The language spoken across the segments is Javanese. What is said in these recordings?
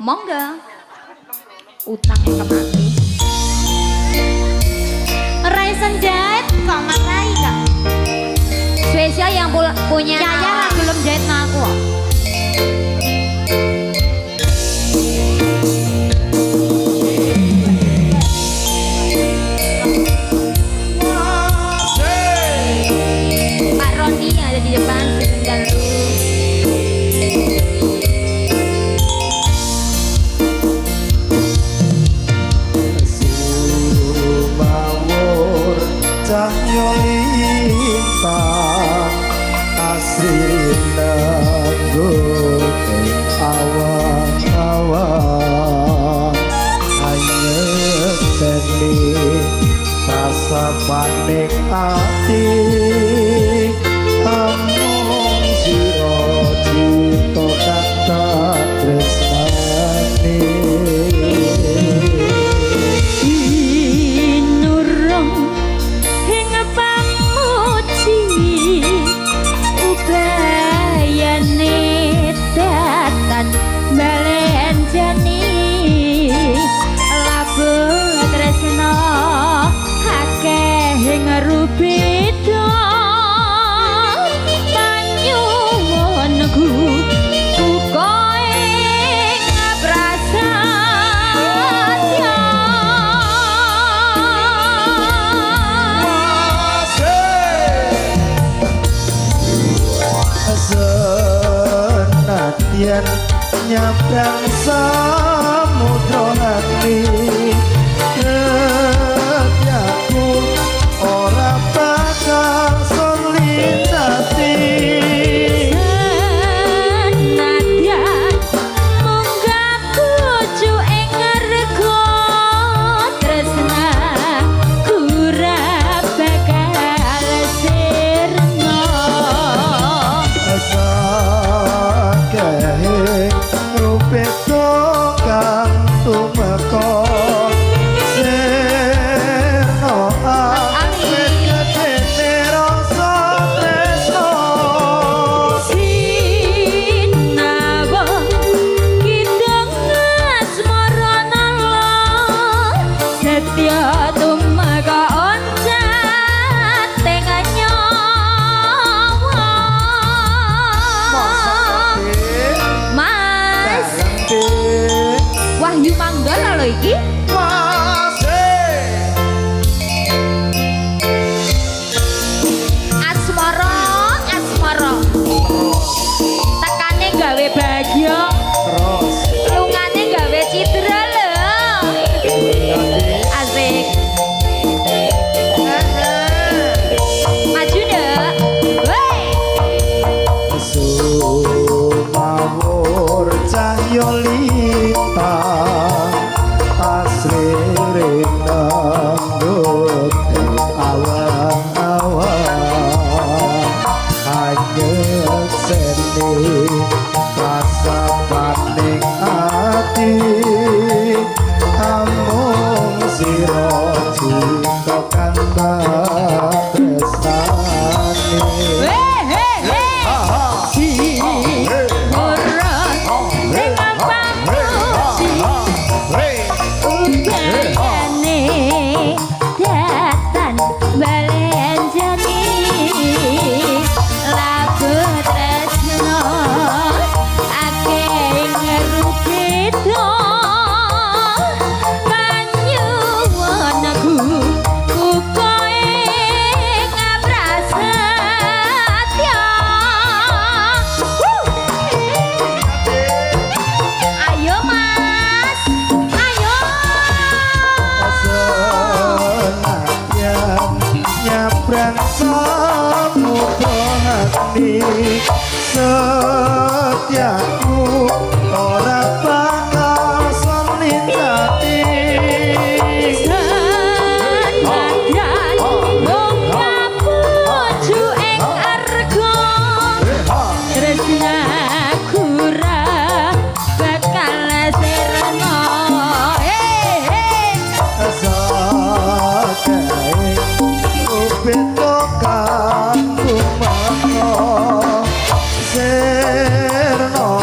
Monggo. Utang yang kemati. Rai Senjait kok marai kak? Spesial yang punya Yaya belum jahit aku. Pak Roni yang ada di depan sedang cahyo lintang asri nanggung awan-awan hanya seni rasa panik hati amung siro cito kata tresnani yen nyabrang samudra hati ketyaku ora bakal selintasi senadyan munggah kucu ing rega tresna ora bakal sirna rupeto kang tumeka serno amin ketene rasa tresno sinawa kidang asmarana setya tumeka oncat tengahnya Wahyu Manggala lho iki. Asmara, asmara. Tekane gawe bahagia. terus Lungane gawe citra lho. Asik. Maju ndak? Woi. sumawur cahyo lintang asri rinanggut awan-awan hanya seni rasa panik hati amung siro cinta kanta tresnani nyabrang samudra hati setiaku ora bakal selintasi senadyan munggah kucu ing arga tresnaku ora bakal sirna beto kang tumeka serno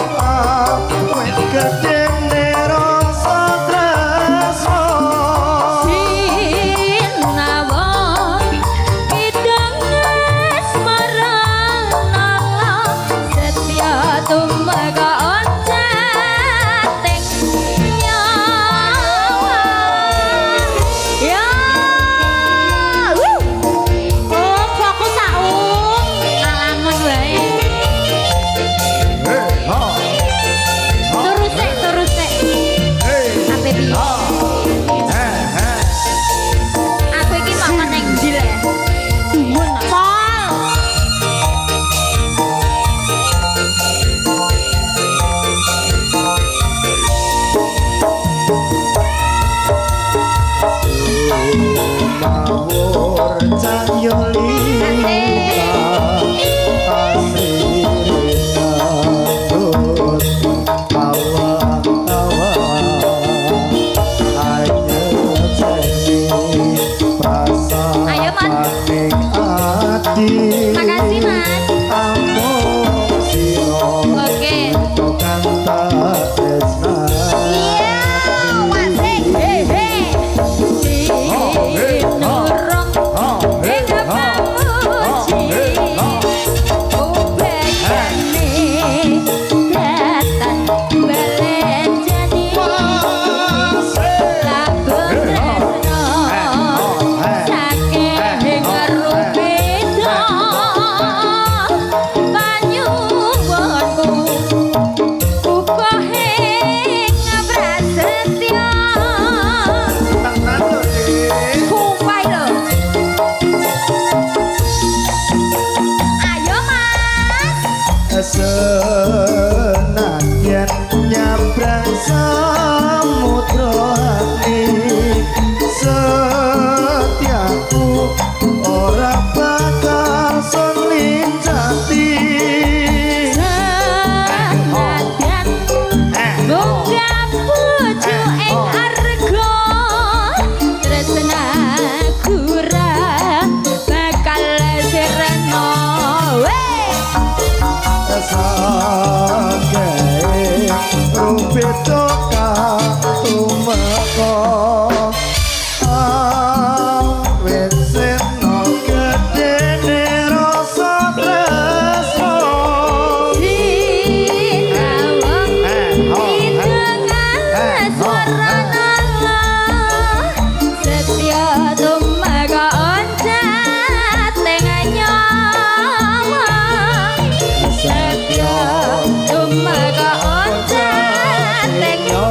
nyabrang samudra hati setiaku ora bakal solin jati senajan buka pucu ing arga tresnaku ra bakal sirena Sake rumpit toka tumeka awet seno gedene rasa tresno sinawang hidangan suara nala setia tumeka oncat tengahnya setia tumeka oncat tengahnya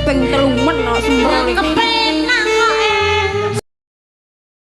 peng telumen no semua